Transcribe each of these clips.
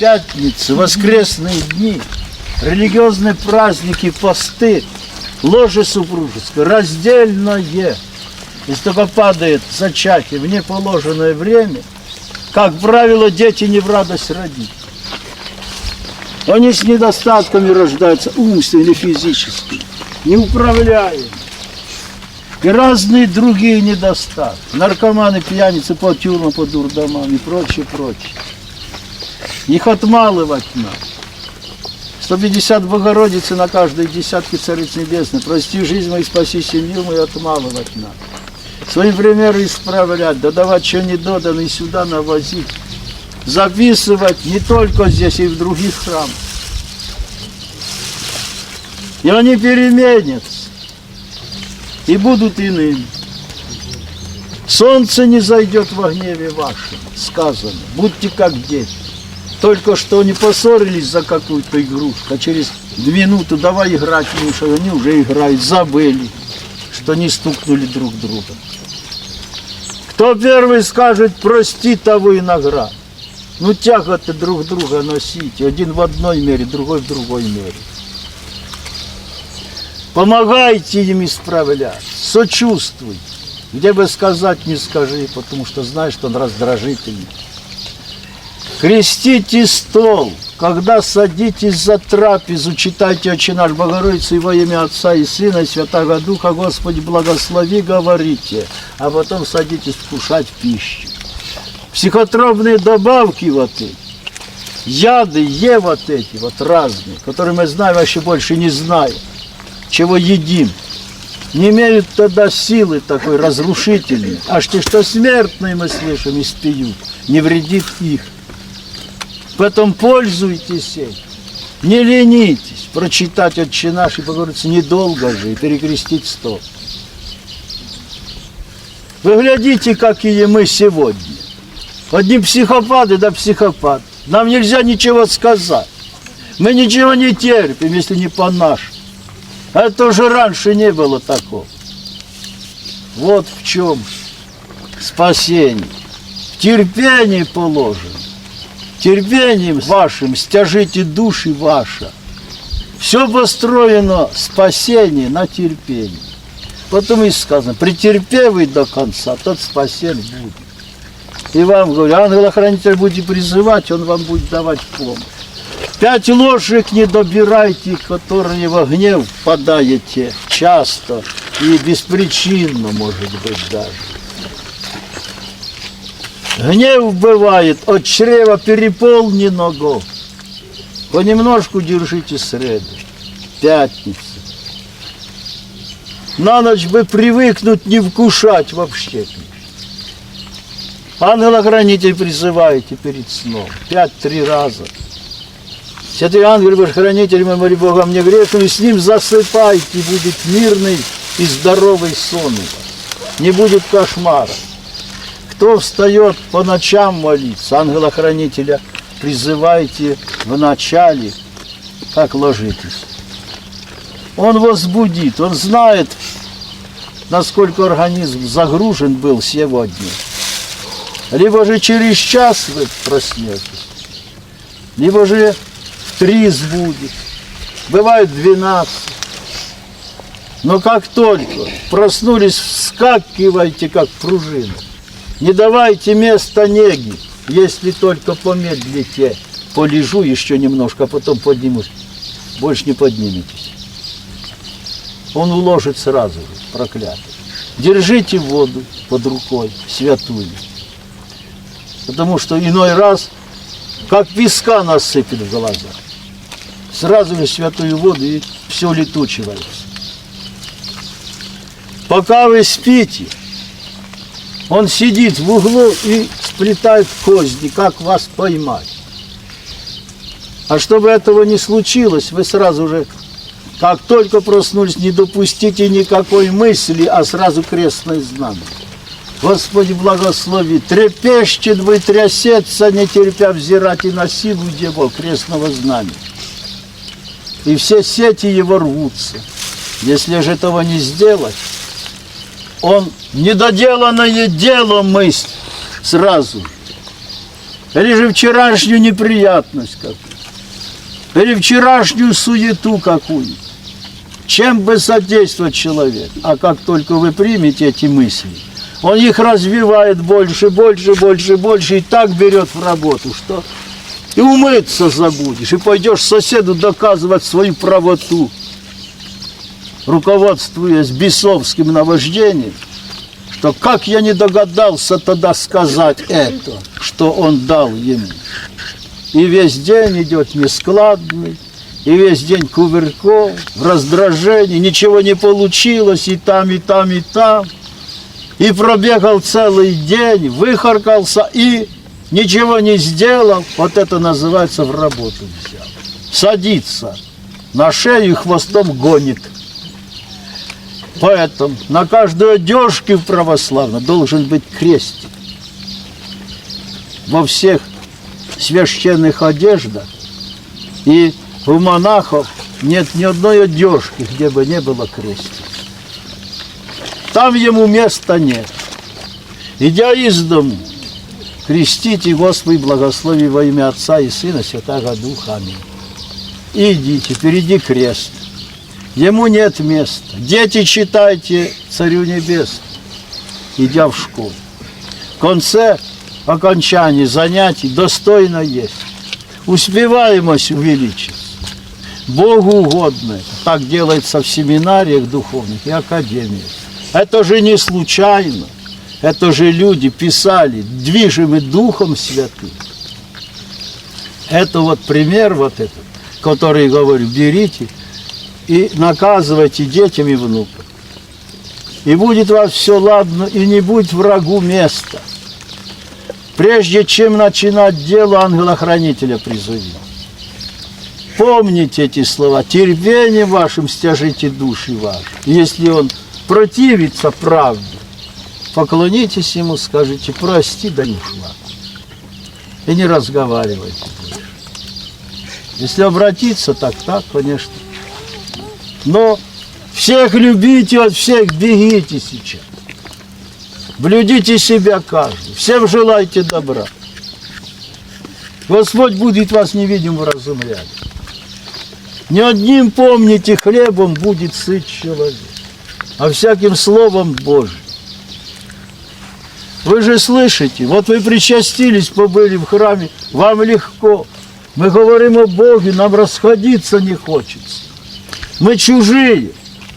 пятницы, воскресные дни, религиозные праздники, посты, ложе супружеское, раздельное. Если только падает зачатие в неположенное время, как правило, дети не в радость родить. Они с недостатками рождаются, умственными, физическими, неуправляемыми. И разные другие недостатки. Наркоманы, пьяницы по тюрьмам, по дурдомам и прочее, прочее. Их отмалывать надо. 150 Богородицы на каждой десятке Цариц Небесной. Прости жизнь мою, спаси семью мою, отмалывать надо. Свои примеры исправлять, додавать, что не додано, и сюда навозить. Записывать не только здесь, и в других храмах. И они переменятся. И будут иными. Солнце не зайдет во гневе вашем, сказано. Будьте как дети. Только что не поссорились за какую-то игрушку, а через минуту давай играть, потому что они уже играют, забыли, что не стукнули друг друга. Кто первый скажет, прости, того и наград. Ну тяготы друг друга носите, один в одной мере, другой в другой мере. Помогайте им исправлять, сочувствуйте. Где бы сказать, не скажи, потому что знаешь, что он раздражительный. Крестите стол, когда садитесь за трапезу, читайте «Отче наш», Богородицы, и во имя Отца и Сына и Святаго Духа, Господи, благослови, говорите, а потом садитесь вкушать пищу. Психотропные добавки вот эти, яды, вот эти вот разные, которые мы знаем, вообще больше не знаем, чего едим, не имеют тогда силы такой разрушительной, аж те, что смертные мы слышим, испьют, не вредит их. Поэтому пользуйтесь этим, не ленитесь прочитать «Отче наш» и Богородицы недолго же и перекрестить стол. Вы глядите, какие мы сегодня. Одни психопаты да психопаты. Нам нельзя ничего сказать. Мы ничего не терпим, если не по-нашему. А это уже раньше не было такого. Вот в чем спасение. В терпении положено. Терпением вашим стяжите души ваши. Все построено спасение на терпении. Потом и сказано, претерпевый до конца, тот спасен будет. И вам говорю, ангел-охранитель будете призывать, он вам будет давать помощь. 5 ложек не добирайте, которые во гнев впадаете часто и беспричинно, может быть, даже. Гнев бывает от чрева переполненного. Понемножку держите среду, пятницу. На ночь бы привыкнуть не вкушать вообще. Ангел-охранитель призываете перед сном 5-3 раза. Святый ангел, ваш хранитель, мой, моли Бога, мне грешным, и с ним засыпайте, будет мирный и здоровый сон у вас. Не будет кошмара. Кто встает по ночам молиться, ангела-хранителя призывайте в начале, как ложитесь. Он возбудит, он знает, насколько организм загружен был сегодня. Либо же через час вы проснетесь, либо же в 3 сбудет, бывает 12. Но как только проснулись, вскакивайте, как пружина. Не давайте места неги, если только помедлите. Полежу еще немножко, а потом поднимусь. Больше не подниметесь. Он уложит сразу же, проклятый. Держите воду под рукой, святую. Потому что иной раз, как песка насыпет в глаза. Сразу же святую воду, и все улетучивается. Пока вы спите, он сидит в углу и сплетает козни, как вас поймать. А чтобы этого не случилось, вы сразу же, как только проснулись, не допустите никакой мысли, а сразу крестное знамя. Господи, благослови, трепещет вы, трясется, не терпя взирать и на силу его крестного знамени. И все сети его рвутся. Если же этого не сделать, он недоделанное дело мысль сразу. или же вчерашнюю неприятность какую, или вчерашнюю суету какую. Чем бы содействовать человек? А как только вы примете эти мысли, он их развивает больше, больше, больше, больше, и так берет в работу, что и умыться забудешь, и пойдешь соседу доказывать свою правоту, руководствуясь бесовским наваждением, что как я не догадался тогда сказать это, что он дал ему. И весь день идет нескладный, и весь день кувырков, в раздражении, ничего не получилось, и там, и там, и там. И пробегал целый день, выхаркался и ничего не сделал. Вот это называется в работу взял. Садится на шею и хвостом гонит. Поэтому на каждой одежке в православной должен быть крестик. Во всех священных одеждах и у монахов нет ни одной одежки, где бы не было крестика. Там ему места нет. Идя из дому, крестите Господи, благослови во имя Отца и Сына, Святаго Духа. Аминь. Идите, впереди крест. Ему нет места. Дети, читайте Царю Небесному, идя в школу. В конце окончания занятий достойно есть. Успеваемость увеличится. Богу угодно. Так делается в семинариях духовных и академиях. Это же не случайно. Это же люди писали, движимы Духом Святым. Это вот пример вот этот, который, говорю, берите и наказывайте детям и внукам. И будет у вас все ладно, и не будет врагу места. Прежде чем начинать дело, ангела-хранителя призови. Помните эти слова. Терпением вашим стяжите души ваши. Если он противится правде, поклонитесь ему, скажите: прости, да не ушла. И не разговаривайте больше. Если обратиться, так, конечно. Но всех любите, от всех бегите сейчас. Блюдите себя каждый. Всем желайте добра. Господь будет вас невидим вразумлять. Не одним, помните, хлебом будет сыт человек, а всяким словом Божьим. Вы же слышите, вот вы причастились, побыли в храме, вам легко. Мы говорим о Боге, нам расходиться не хочется. Мы чужие,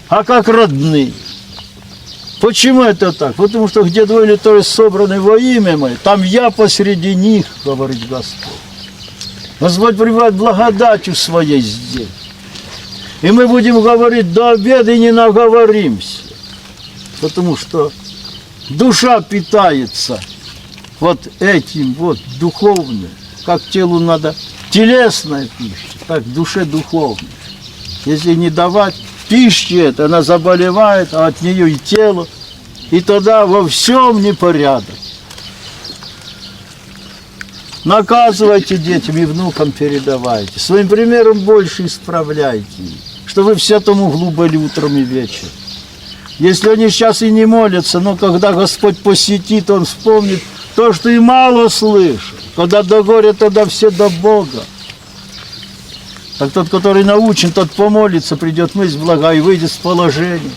а как родные. Почему это так? Потому что где двое или трое собраны во имя Мое, там я посреди них, говорит Господь. Господь пребывает благодатью Своей здесь. И мы будем говорить до обеда и не наговоримся. Потому что душа питается вот этим вот духовным. Как телу надо телесная пища, так душе духовная. Если не давать пищи, это она заболевает, а от нее и тело. И тогда во всем непорядок. Наказывайте детям и внукам передавайте. Своим примером больше исправляйте их, что вы в святом углу были утром и вечером. Если они сейчас и не молятся, но когда Господь посетит, Он вспомнит то, что и мало слышал. Когда до горя, тогда все до Бога. Так тот, который научен, тот помолится, придет мысль блага и выйдет с положения.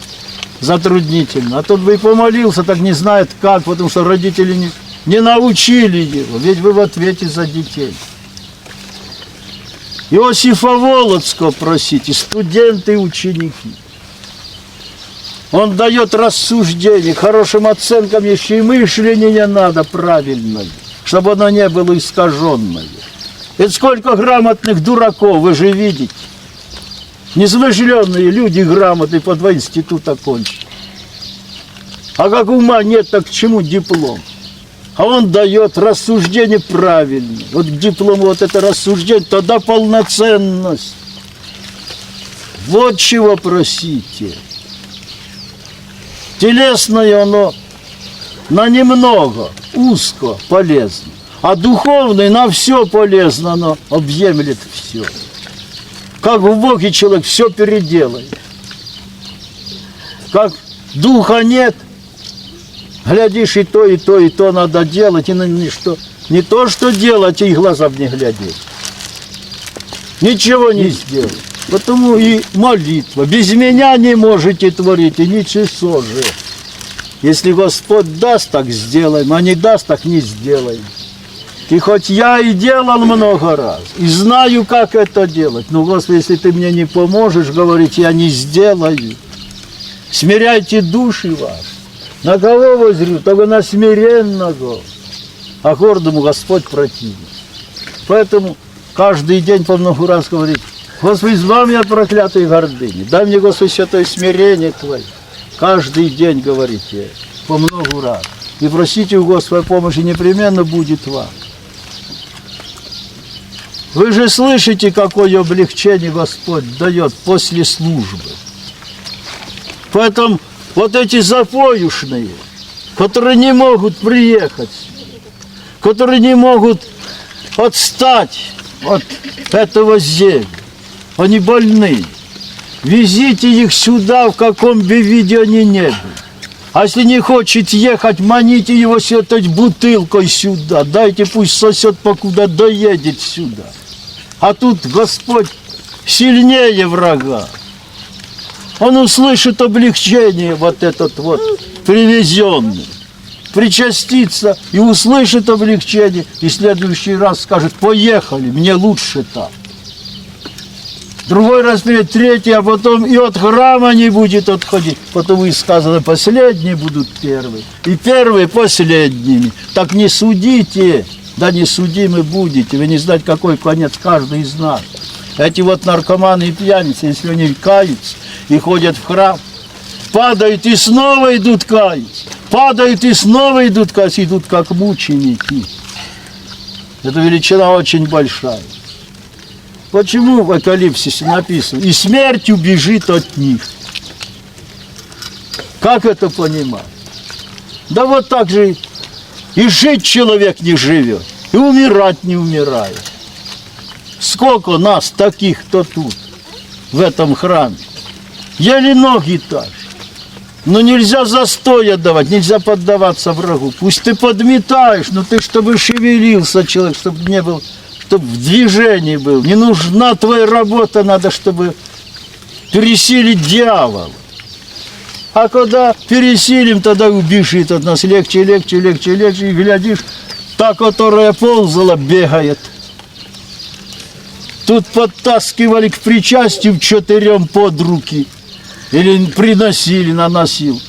Затруднительно. А тот бы и помолился, так не знает как, потому что родители не научили его. Ведь вы в ответе за детей. Иосифа Волоцкого просите, студенты и ученики. Он дает рассуждение, хорошим оценкам еще и мышление надо правильное, чтобы оно не было искаженное. Ведь сколько грамотных дураков, вы же видите. Несмышленные люди грамотные по 2 института кончат. А как ума нет, так к чему диплом? А он дает рассуждение правильное. Вот к диплому вот это рассуждение, тогда полноценность. Вот чего просите. Телесное оно на немного, узко полезно. А духовное на все полезно, оно объемлет все. Как в Боге человек все переделает. Как духа нет, Глядишь, и то надо делать, и не то, что делать, и глаза не глядеть. Ничего не сделать. Потому и молитва. Без меня не можете творить, и ничего же. Если Господь даст, так сделаем, а не даст, так не сделаем. И хоть я и делал много раз, и знаю, как это делать, но, Господи, если Ты мне не поможешь, говорить, я не сделаю. Смиряйте души ваши. На кого возрю? Только на смиренного. А гордому Господь противен. Поэтому каждый день по много раз говорит: Господи, избавь меня от проклятой гордыни. Дай мне, Господи, святое смирение Твое. Каждый день говорите по много раз. И просите у Господа помощи, непременно будет вам. Вы же слышите, какое облегчение Господь дает после службы. Поэтому вот эти запоюшные, которые не могут приехать, которые не могут отстать от этого зелья, они больны. Везите их сюда, в каком бы виде они ни были. А если не хочет ехать, маните его с этой бутылкой сюда. Дайте, пусть сосет, покуда доедет сюда. А тут Господь сильнее врага. Он услышит облегчение вот этот вот привезенный. Причастится и услышит облегчение. И в следующий раз скажет: поехали, мне лучше так. Другой раз придет, третий, а потом и от храма не будет отходить. Потому и сказано: последние будут первые, и первые последними. Так не судите, да не судимы будете. Вы не знаете, какой конец каждый из нас. Эти вот наркоманы и пьяницы, если они каются и ходят в храм, падают и снова идут каяться, падают и снова идут каяться, идут как мученики. Это величина очень большая. Почему в Апокалипсисе написано: и смерть убежит от них? Как это понимать? Да вот так же и жить человек не живет, и умирать не умирает. Сколько нас таких, кто тут, в этом храме. Еле ноги тащат. Но нельзя застоя давать, нельзя поддаваться врагу. Пусть ты подметаешь, но ты чтобы шевелился человек, чтобы не был, чтобы в движении был. Не нужна твоя работа, надо, чтобы пересилить дьявола. А когда пересилим, тогда убежит от нас легче, легче, легче, легче. И глядишь, та, которая ползала, бегает. Тут подтаскивали к причастию 4 под руки. Или приносили, наносил.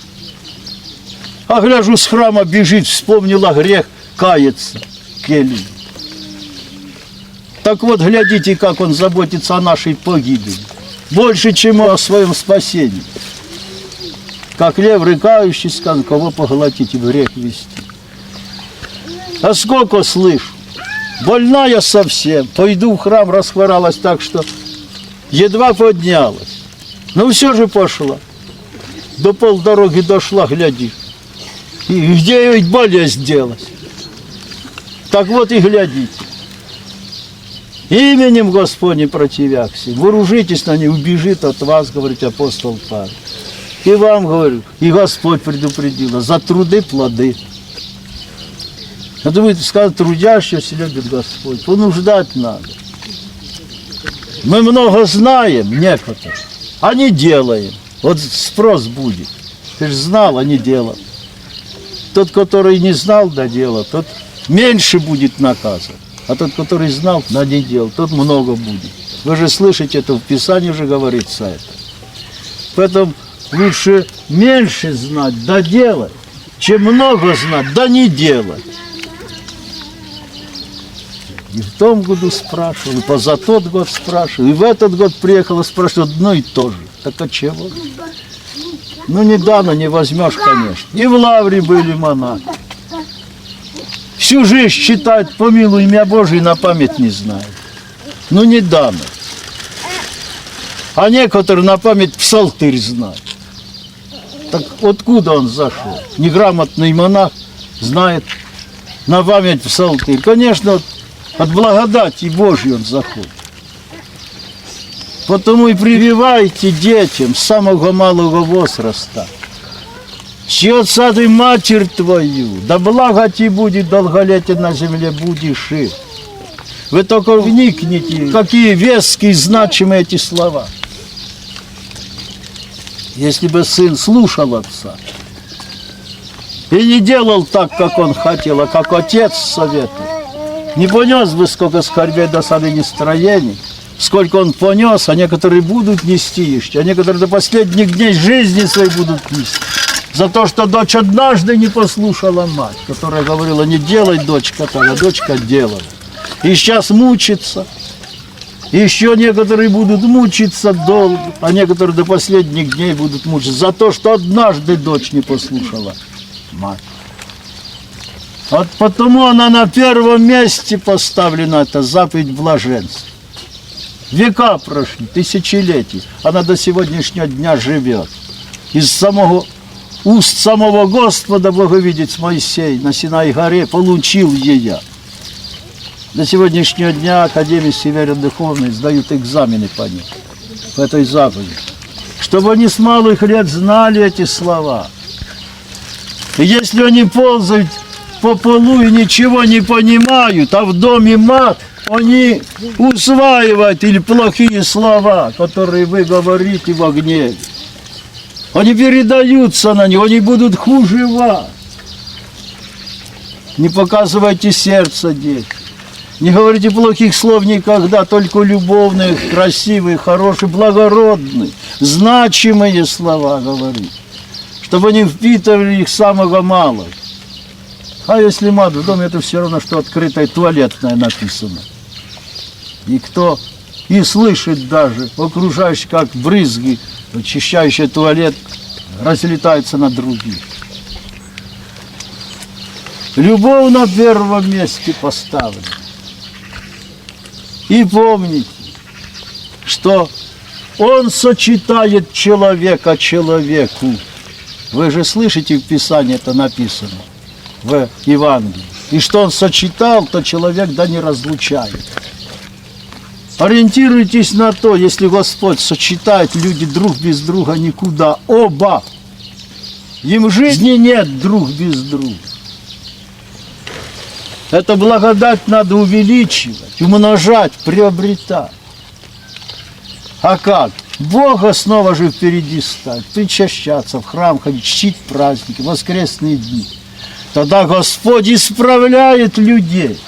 А гляжу, с храма бежит, вспомнила грех, кается. Келли. Так вот, глядите, как он заботится о нашей погибели. Больше, чем о своем спасении. Как лев рыкающий, сказал: кого поглотить и в грех вести. А сколько слышу. Больная совсем. Пойду в храм, расхворалась так, что едва поднялась. Ну все же пошла. До полдороги дошла, гляди. И где ведь болезнь делась? Так вот и глядите. Именем Господним противяхся. Вооружитесь на ней, убежит от вас, говорит апостол Павел. И вам говорю, и Господь предупредил: за труды плоды. Это будет сказать: трудящийся любит Господь. Понуждать надо. Мы много знаем, некоторые, а не делаем. Вот спрос будет. Ты же знал, а не делал. Тот, который не знал, да делал, тот меньше будет наказан. А тот, который знал, да не делал, тот много будет. Вы же слышите, это в Писании уже говорится это. Поэтому лучше меньше знать, да делать, чем много знать, да не делать. И в том году спрашивал, и позатот год спрашивал, и в этот год приехал и спрашивал одно и то же. Так а чего? Ну, недавно не возьмешь, конечно. И в лавре были монахи. Всю жизнь считают: помилуй меня Божий, на память не знают. Ну, недавно. А некоторые на память псалтырь знают. Так откуда он зашел? Неграмотный монах знает на память псалтырь. Конечно, от благодати Божьей он заходит. Потому и прививайте детям с самого малого возраста Чи отца ты матерь твою, да благо тебе будет, долголетие на земле будешь и. Вы только вникните, какие веские, значимые эти слова. Если бы сын слушал отца и не делал так, как он хотел, а как отец советовал, не понес бы сколько скорбей, досады, нестроений, сколько он понес, а некоторые будут нести еще, а некоторые до последних дней жизни своей будут нести. За то, что дочь однажды не послушала мать, которая говорила: не делай, дочка, так, а дочка делала. И сейчас мучится. И еще некоторые будут мучиться долго, а некоторые до последних дней будут мучиться за то, что однажды дочь не послушала мать. Вот потому она на первом месте поставлена, это заповедь блаженства. Века прошли, тысячелетия, она до сегодняшнего дня живет. Из уст самого Господа Боговидец Моисей на Синай горе получил ее. До сегодняшнего дня Академии Северо-Духовной сдают экзамены по ним, по этой заповеди. Чтобы они с малых лет знали эти слова. И если они ползают по полу и ничего не понимают, а в доме мат, они усваивают или плохие слова, которые вы говорите во гневе. Они передаются на них, они будут хуже вас. Не показывайте сердце, дети. Не говорите плохих слов никогда, только любовные, красивые, хорошие, благородные, значимые слова говорите, чтобы они впитывали их самого малого. А если мат в доме, это все равно, что открытое туалетное написано. И кто и слышит даже, окружающий, как брызги, очищающий туалет, разлетается на других. Любовь на первом месте поставлена. И помните, что он сочетает человека человеку. Вы же слышите, в Писании это написано, в Евангелии. И что он сочетал, то человек да не разлучает. Ориентируйтесь на то, если Господь сочетает, люди друг без друга никуда. Оба. Им жизни нет друг без друга. Это благодать надо увеличивать, умножать, приобретать. А как? Бога снова же впереди ставить, причащаться, в храм ходить, чтить праздники, воскресные дни. Тогда Господь исправляет людей.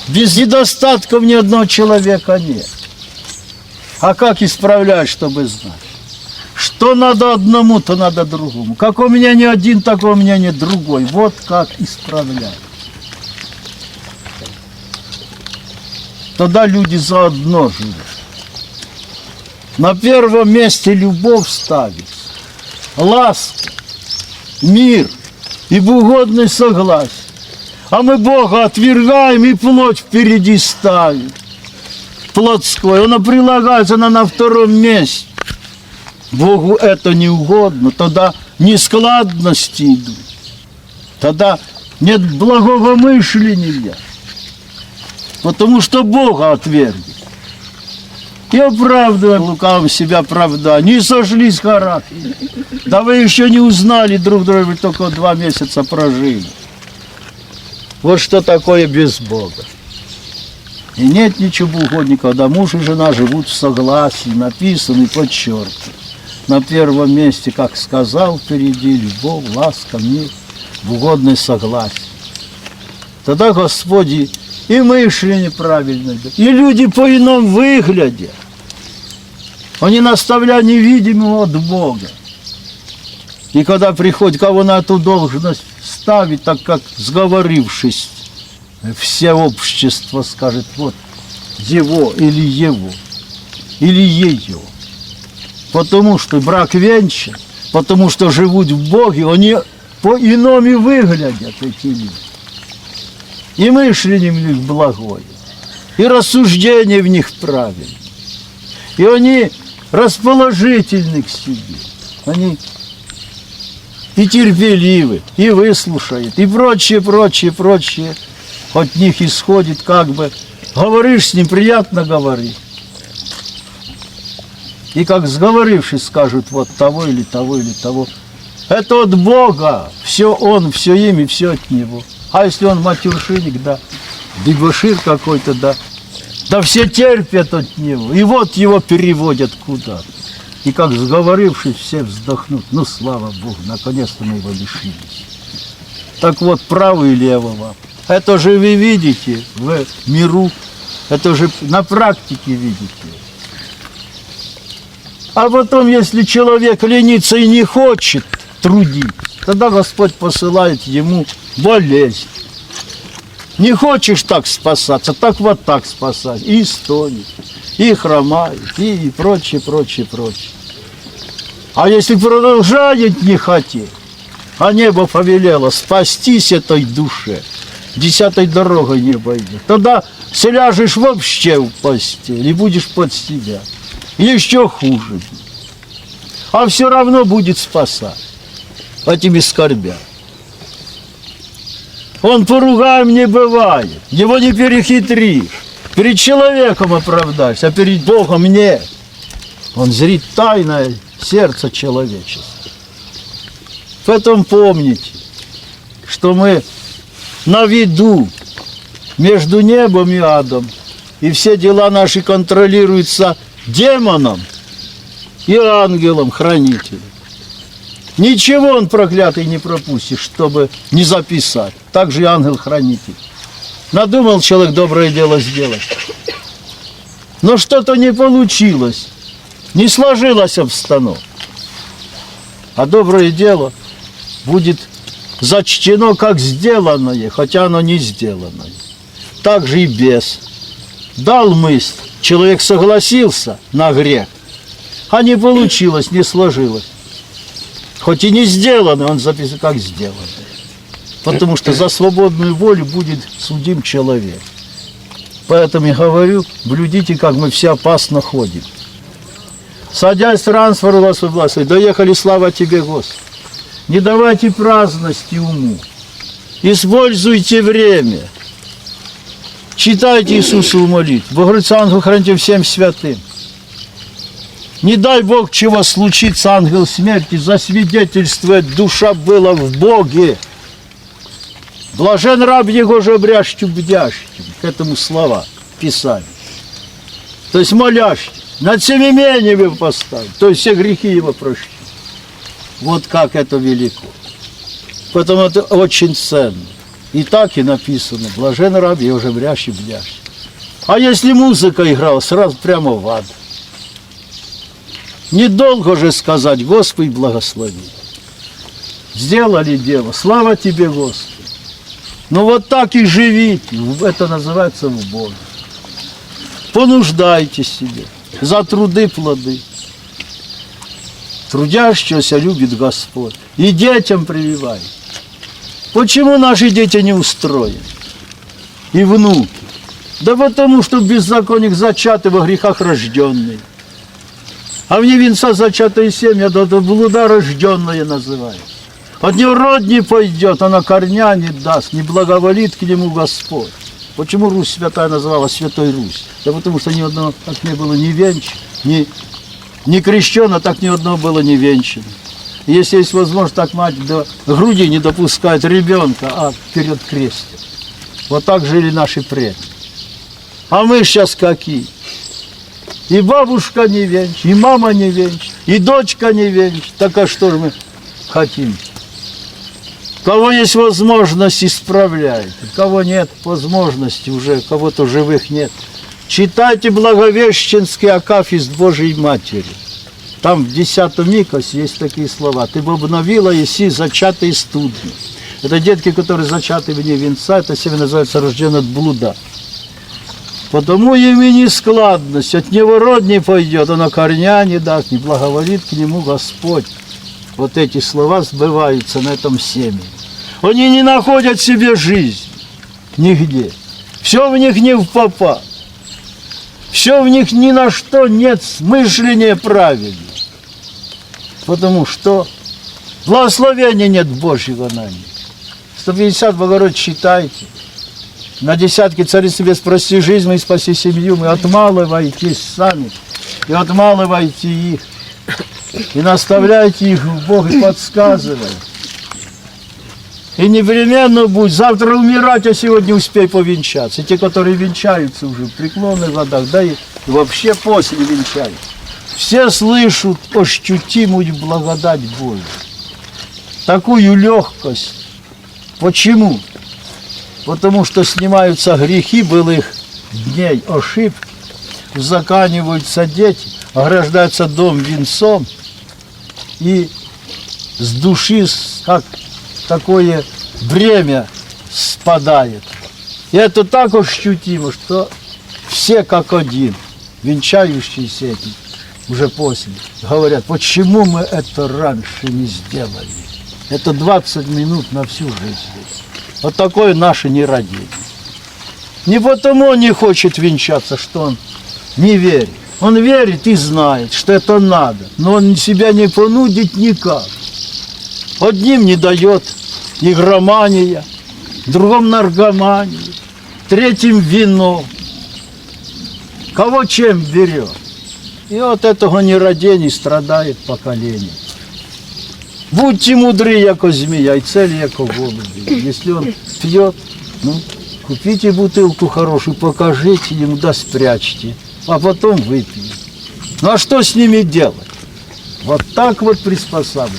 Без недостатков ни одного человека нет. А как исправлять, чтобы знать? Что надо одному, то надо другому. Как у меня не один, так у меня не другой. Вот как исправлять. Тогда люди заодно живут. На первом месте любовь ставится, ласка, мир и богоугодное согласие. А мы Бога отвергаем и плоть впереди ставим. Плотской, она прилагается, она на втором месте. Богу это не угодно, тогда нескладности идут. Тогда нет благого мышления. Потому что Бога отвергли. И оправдываем лукавым себя оправдать. Не сошлись с характером. Да вы еще не узнали друг друга, вы только 2 месяца прожили. Вот что такое без Бога. И нет ничего угодника, когда муж и жена живут в согласии, написано и подчеркнуто. На первом месте, как сказал, впереди любовь, ласка, мир, угодное согласие. Тогда Господи и мышление правильное, и люди по-иному выглядят. Они наставляют невидимого от Бога. И когда приходит кого на эту должность ставить, так как сговорившись, все общество скажет, вот его, или ее. Потому что брак венчан, потому что живут в Боге, они по-иному выглядят, эти люди. И мышление в них благое, и рассуждение в них правильное. И они расположительны к себе. Они и терпеливы, и выслушают, и прочее. От них исходит как бы, говоришь с ним, приятно говорить. И как сговорившись скажут, вот того или того или того. Это от Бога. Все он, все им и все от него. А если он матершинник, да, дебошир какой-то, да, да все терпят от него. И вот его переводят куда-то. И как сговорившись, все вздохнут. Ну, слава Богу, наконец-то мы его лишились. Так вот, право и лево вам. Это же вы видите в миру, это же на практике видите. А потом, если человек ленится и не хочет трудить, тогда Господь посылает ему болезнь. Не хочешь так спасаться, так вот так спасать. И стонет, и хромает, и прочее, прочее, прочее. А если продолжает не хотеть, а небо повелело спастись этой душе, 10-й дорогой не пойдет, тогда сляжешь вообще в постель и будешь под себя. Еще хуже. А все равно будет спасать. Этими скорбя. Он поругаем не бывает. Его не перехитришь. Перед человеком оправдаешься, а перед Богом нет. Он зрит тайное сердце человечества. Поэтому помните, что мы на виду между небом и адом. И все дела наши контролируются демоном и ангелом-хранителем. Ничего он, проклятый, не пропустит, чтобы не записать. Так же и ангел-хранитель. Надумал человек доброе дело сделать. Но что-то не получилось. Не сложилась обстановка. А доброе дело будет зачтено как сделанное, хотя оно не сделанное. Так же и бес. Дал мысль, человек согласился на грех, а не получилось, не сложилось. Хоть и не сделано, он записал как сделано. Потому что за свободную волю будет судим человек. Поэтому я говорю, блюдите, как мы все опасно ходим. Садясь в трансфер у вас в власти, доехали, слава тебе, Господи. Не давайте праздности уму. Используйте время. Читайте Иисусову молитву. Богородица, ангел, храните всем святым. Не дай Бог, чего случится, ангел смерти, засвидетельствует, душа была в Боге. Блажен раб его же обрящим бдящим. К этому слова Писания. То есть молящим. Над всеми имениями поставить. То есть все грехи его прощены. Вот как это велико. Поэтому это очень ценно. И так и написано. Блажен раб его же обрящим бдящим. А если музыка играла, сразу прямо в ад. Недолго же сказать, Господи, благослови. Сделали дело, слава тебе, Господи. Ну вот так и живите, это называется в Боге. Понуждайте себе, за труды плоды. Трудящегося любит Господь. И детям прививай. Почему наши дети не устроены? И внуки. Да потому что беззаконник зачатый во грехах рожденный. А в невинца зачатая семья, да блуда рожденная называется. От него род не пойдет, она корня не даст, не благоволит к нему Господь. Почему Русь святая называлась Святой Русь? Да потому что ни одного так не было ни венчано, ни крещено, так ни одного было не венчано. Если есть возможность, так мать до груди не допускает ребенка, а вперед крестит. Вот так жили наши предки. А мы сейчас какие? И бабушка не венчит, и мама не венчит, и дочка не венчит. Так а что же мы хотим? У кого есть возможность, исправляйте. У кого нет возможности, уже кого-то живых нет. Читайте Благовещенский акафист Божией Матери. Там в 10-м Микосе есть такие слова. Ты бы обновила еси зачатые студни. Это детки, которые зачаты вне венца, это семя называется рожден от блуда. Потому имени складность, от него род не пойдет, она корня не даст, не благоволит к нему Господь. Вот эти слова сбываются на этом семени. Они не находят себе жизнь нигде. Все в них не впопад. Все в них ни на что нет смышления правильного. Потому что благословения нет Божьего на них. 150 Богородиц читайте. На десятки Царицы Небес спаси жизнь и спаси семью. Мы отмалывайтесь сами и отмалывайте их. и наставляйте их в Бог и подсказывайте. И непременно будь завтра умирать, а сегодня успей повенчаться. Те, которые венчаются уже в преклонных годах, да и вообще после венчания. Все слышат ощутимую благодать Божию. Такую легкость. Почему? Потому что снимаются грехи былых дней, ошибки, узаканиваются дети, ограждается дом венцом, и с души как такое бремя спадает. И это так ощутимо, что все как один, венчающиеся этим, уже после, говорят, почему мы это раньше не сделали. Это 20 минут на всю жизнь. Вот такое наше нерадение. Не потому он не хочет венчаться, что он не верит. Он верит и знает, что это надо, но он себя не понудит никак. Одним не дает игромания, другим наркомания, третьим вино. Кого чем берет. И от этого нерадения страдает поколение. Будьте мудры, яко змея, и цели, яко голуби. Если он пьет, ну, купите бутылку хорошую, покажите ему, да спрячьте, а потом выпьете. Ну а что с ними делать? Вот так вот приспосабливать.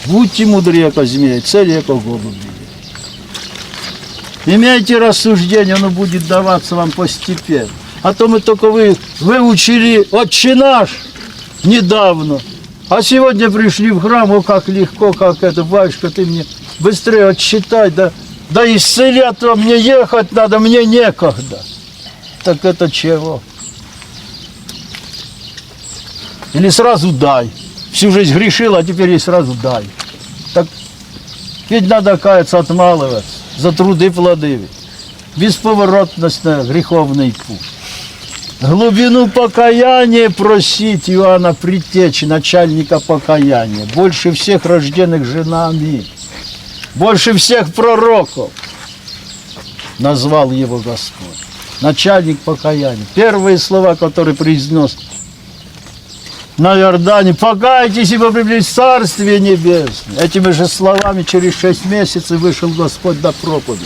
Будьте мудры, яко змея, и цели, яко голуби. Имейте рассуждение, оно будет даваться вам постепенно. А то мы только выучили «Отче наш» недавно. А сегодня пришли в храм, о, как легко, как это, батюшка, ты мне быстрее отсчитай, да исцелят, а мне ехать надо, мне некогда. Так это чего? Или сразу дай. Всю жизнь грешил, а теперь и сразу дай. Так ведь надо каяться, отмалываться, за труды плоды. Бесповоротность на греховный путь. Глубину покаяния просить Иоанна Предтечи, начальника покаяния, больше всех рожденных женами, больше всех пророков, назвал его Господь. Начальник покаяния. Первые слова, которые произнес на Иордане: покайтесь, ибо приблизилось Царствие Небесное. Этими же словами через 6 месяцев вышел Господь до проповеди.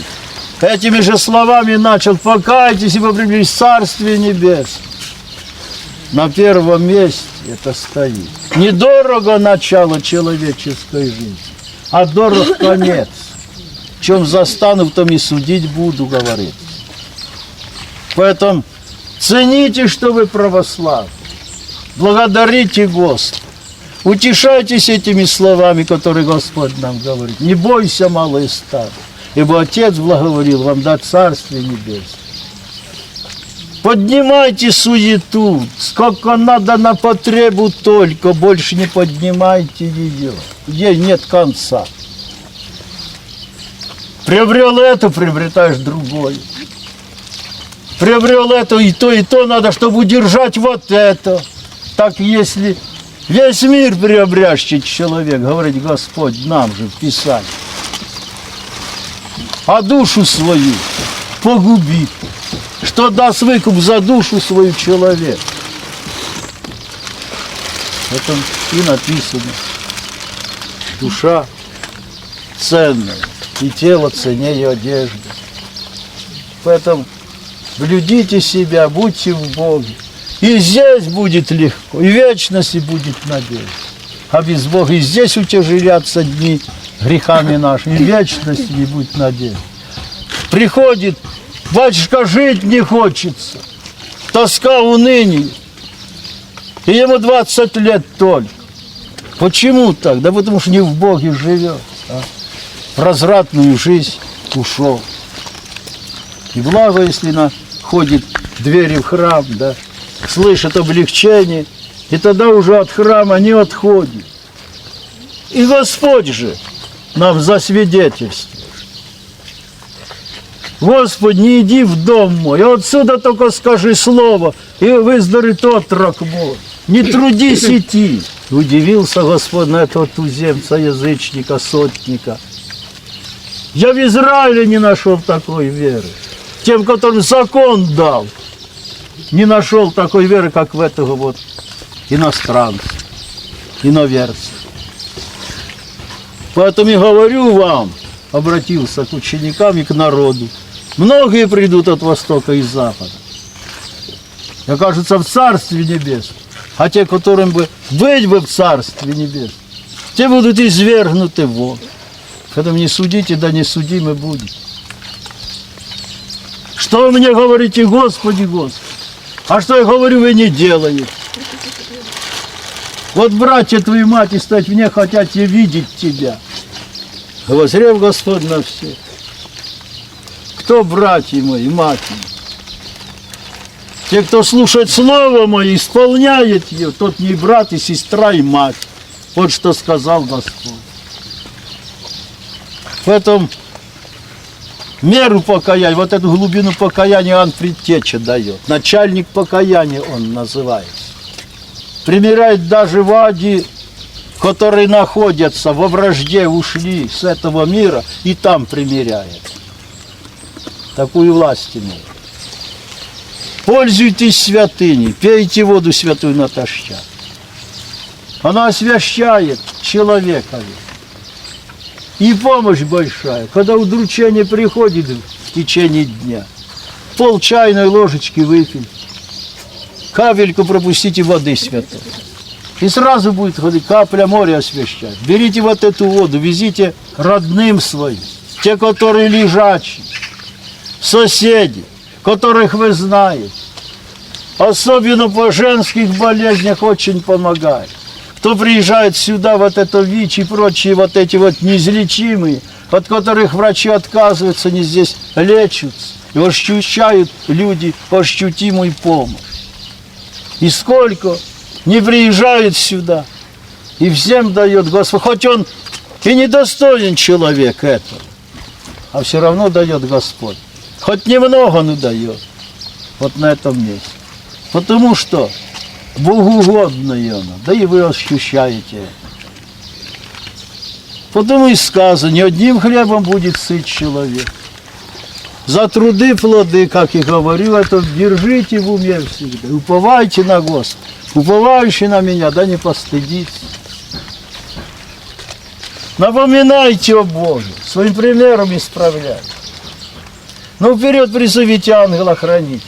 Этими же словами начал: покайтесь, ибо приблизилось Царствие Небесное. На первом месте это стоит. Недорого начало человеческой жизни, а дорог конец. В чем застану, в том и судить буду, говорит. Поэтому цените, что вы православны. Благодарите Господа. Утешайтесь этими словами, которые Господь нам говорит. Не бойся, малый старый, ибо Отец благоволил вам дать Царствие Небесное. Поднимайте суету, сколько надо на потребу только, больше не поднимайте ее. Ей нет конца. Приобрел это, приобретаешь другое. Приобрел это, и то надо, чтобы удержать вот это. Так если весь мир приобрящий человек, говорит Господь нам же в Писании, а душу свою погубит, что даст выкуп за душу свою человек. Это и написано. Душа ценная, и тело ценнее одежды. Поэтому блюдите себя, будьте в Боге. И здесь будет легко, и в вечности будет надежда. А без Бога и здесь утяжелятся дни грехами нашими, и в вечности не будет надежды. Приходит: батюшка, жить не хочется, тоска, уныние. И ему 20 лет только. Почему так? Да потому что не в Боге живет, а в развратную жизнь ушел. И благо, если находит двери в храм, да, слышит облегчение, и тогда уже от храма не отходит. И Господь же нам засвидетельствует. Господь, не иди в дом мой, и отсюда только скажи слово, и выздоровеет отрок мой. Не трудись идти. Удивился Господь на этого туземца, язычника, сотника. Я в Израиле не нашел такой веры. Тем, которым закон дал, не нашел такой веры, как в этого вот иностранца. иноверцы. Поэтому и говорю вам, обратился к ученикам и к народу, многие придут от востока и запада, и окажутся в Царстве Небесном, а те, которым бы быть бы в Царстве Небесном, те будут извергнуты вон. Поэтому не судите, да не судимы будете. Что вы мне говорите, Господи, Господи? А что я говорю, вы не делаете. Вот братья твои, мать и стать мне хотят и видеть тебя. Возрев Господь на всех. Кто братья мои, мать мои? Те, кто слушает Слово Мое, исполняет ее, тот не брат и сестра и мать. Вот что сказал Господь. Поэтому меру покаяния, вот эту глубину покаяния он предтеча дает. Начальник покаяния он называется. Примеряет даже вади, которые находятся во вражде, ушли с этого мира, и там примеряет. Такую власть имеет. Пользуйтесь святыней, пейте воду святую натощак. Она освящает человека. И помощь большая, когда удручение приходит в течение дня. Пол чайной ложечки выпить, капельку пропустите воды святой. И сразу будет ходить капля моря освящать. Берите вот эту воду, везите родным своим, те, которые лежачие, соседи, которых вы знаете. Особенно по женских болезнях очень помогает. Кто приезжает сюда, вот это ВИЧ и прочие вот эти вот неизлечимые, от которых врачи отказываются, они здесь лечатся и ощущают люди ощутимую помощь. И сколько не приезжают сюда, и всем дает Господь, хоть он и недостоин человек этого, а все равно дает Господь. Хоть немного, но дает. Вот на этом месте. Потому что Богу угодно оно, да и вы ощущаете. Потому и сказано, не одним хлебом будет сыт человек. За труды плоды, как и говорил, это держите в уме всегда. Уповайте на Господа. Уповающий на меня, да не постыдится. Напоминайте о Боге, своим примером исправляйте. Но вперед призовите ангела-хранителя,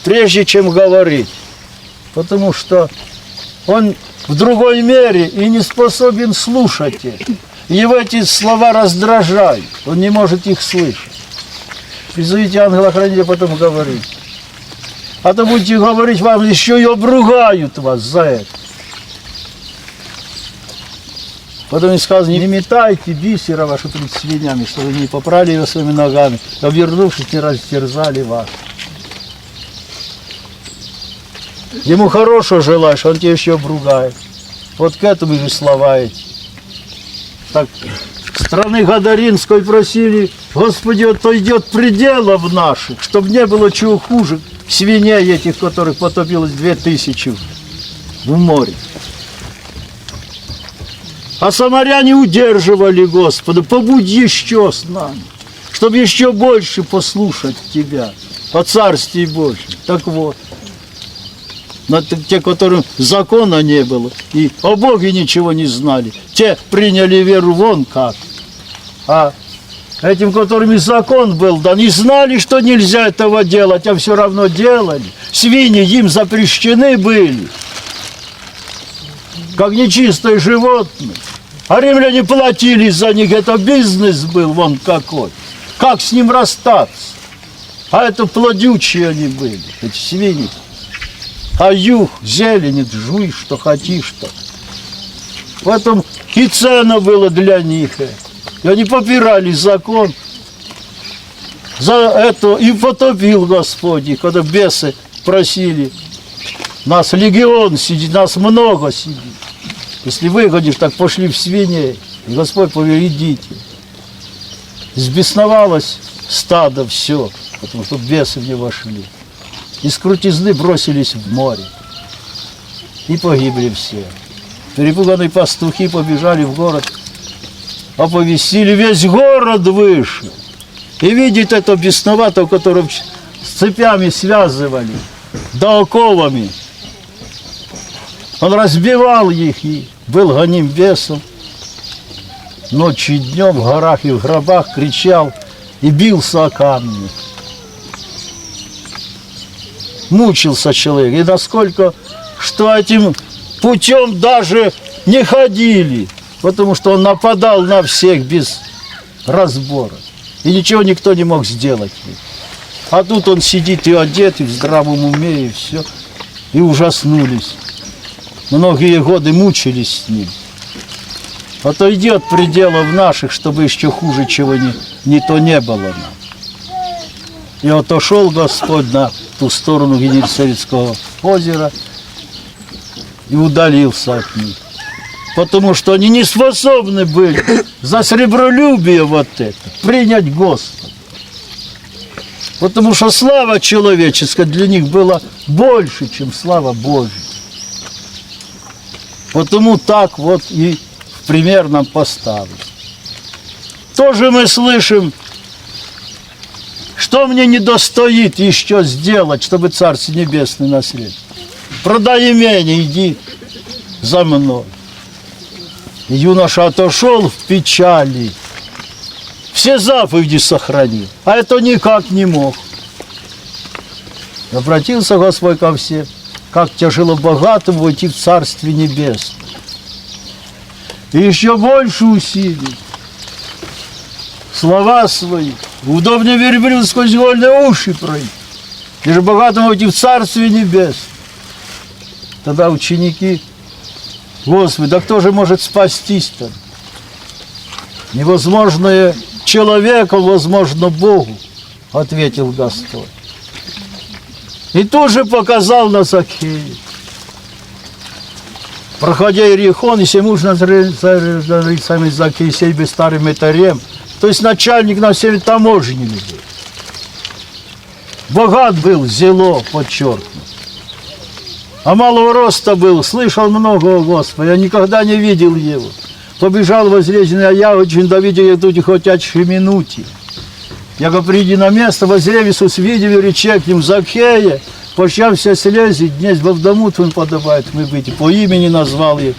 прежде чем говорить. Потому что он в другой мере и не способен слушать их. Его эти слова раздражают, он не может их слышать. Призовите ангела-хранителя, потом говорить. А то будете говорить, вам еще и обругают вас за это. Потом сказано, не метайте бисера вашу перед свиньями, чтобы вы не попрали его своими ногами, обернувшись, не растерзали вас. Ему хорошего желаешь, он тебя еще обругает. Вот к этому же слова эти. Так, страны Гадаринской просили, Господи, отойдет пределов наших, чтобы не было чего хуже свиней этих, которых потопилось 2000 в море. А самаряне удерживали Господа, побудь еще с нами, чтобы еще больше послушать Тебя, о Царстве Божьем. Так вот. Те, которым закона не было, и о Боге ничего не знали, те приняли веру вон как. А этим, которым и закон был, да не знали, что нельзя этого делать, а все равно делали. Свиньи им запрещены были, как нечистые животные. А римляне платили за них, это бизнес был вон какой. Как с ним расстаться? А это плодючие они были, эти свиньи. А юг, зелень, жуй, что хотишь-то. Поэтому и цена была для них. И они попирали закон. За это и потопил Господь, когда бесы просили. Нас легион сидит, нас много сидит. Если выгонишь, так пошли в свиней. И Господь повел, идите. Сбесновалось стадо все, потому что бесы в него вошли. Из крутизны бросились в море. И погибли все. Перепуганные пастухи побежали в город, оповестили, весь город вышел. И видит это бесноватого, которого с цепями связывали, да оковами. Он разбивал их и был гоним бесом. Ночью и днем в горах и в гробах кричал и бился о камни. Мучился человек. И насколько, что этим путем даже не ходили, потому что он нападал на всех без разбора. И ничего никто не мог сделать. А тут он сидит и одет, и в здравом уме, и все. И ужаснулись. Многие годы мучились с ним. Отойди от пределов наших, чтобы еще хуже чего не то не было нам. И отошел Господь на ту сторону Генесарецкого озера и удалился от них. Потому что они не способны были за сребролюбие вот это принять Господа. Потому что слава человеческая для них была больше, чем слава Божья. Потому так вот и в пример нам поставили. Тоже мы слышим, что мне не достоит еще сделать, чтобы Царство Небесное наследовать. Продай имение, иди за мной. И юноша отошел в печали, все заповеди сохранил, а это никак не мог. Обратился Господь ко всем, как тяжело богатому войти в Царствие Небесное. И еще больше усилий. Слова свои, удобнее верблюд сквозь вольные уши пройти, лишь богатому войти в Царствие Небесное. Тогда ученики: Господи, да кто же может спастись-то? Невозможное человеку, возможно Богу, ответил Господь. И тут же показал на Закхея. Проходя Иерихон, если можно сами Закхей сей бы старым этарем, то есть начальник на всеми таможнями был. Богат был, зело подчеркнут. А малого роста был, слышал много о Господе, я никогда не видел его. Побежал возлеженный, а я очень довидел тут хотячей минуте. Я го приди на место, возрев Иисус, видел рече к ним: Закхея, почався слезить, днесь в дому твоим подобает мы быть. По имени назвал их.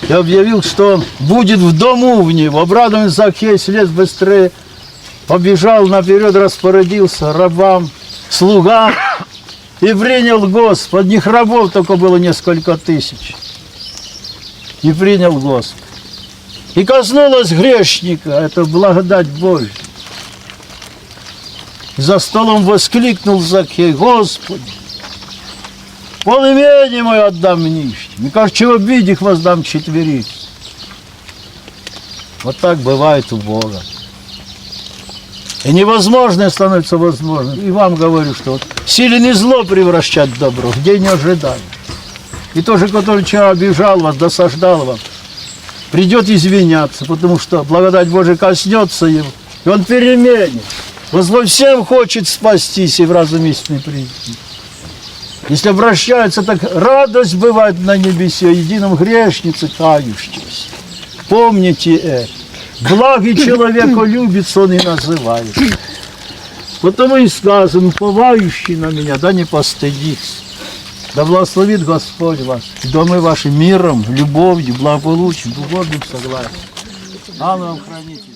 И объявил, что он будет в дому в него. Обрадованный Закхей слез быстрее, побежал наперед, распорядился рабам, слугам, и принял Господь. Одних рабов только было несколько тысяч. И принял Господь. И коснулась грешника, это благодать Божья. За столом воскликнул Закхей: Господи, полимение мое отдам нищим, и как чего бедных воздам четверицу. Вот так бывает у Бога. И невозможное становится возможным. И вам говорю, что вот силен и зло превращать в добро, где не ожидаешь. И тоже, который вчера обижал вас, досаждал вам, придет извиняться, потому что благодать Божия коснется его, и он переменит. Господь всем хочет спастись и в разум истинный прийти. Если обращаются, так радость бывает на небесе, едином грешнице кающемся. Помните это. Благий человека любится, он и называет. Потому и сказано: уповающий на меня, да не постыдится. Да благословит Господь вас, домы ваши миром, любовью, благополучием, угодным согласием. Ангелом хранителем.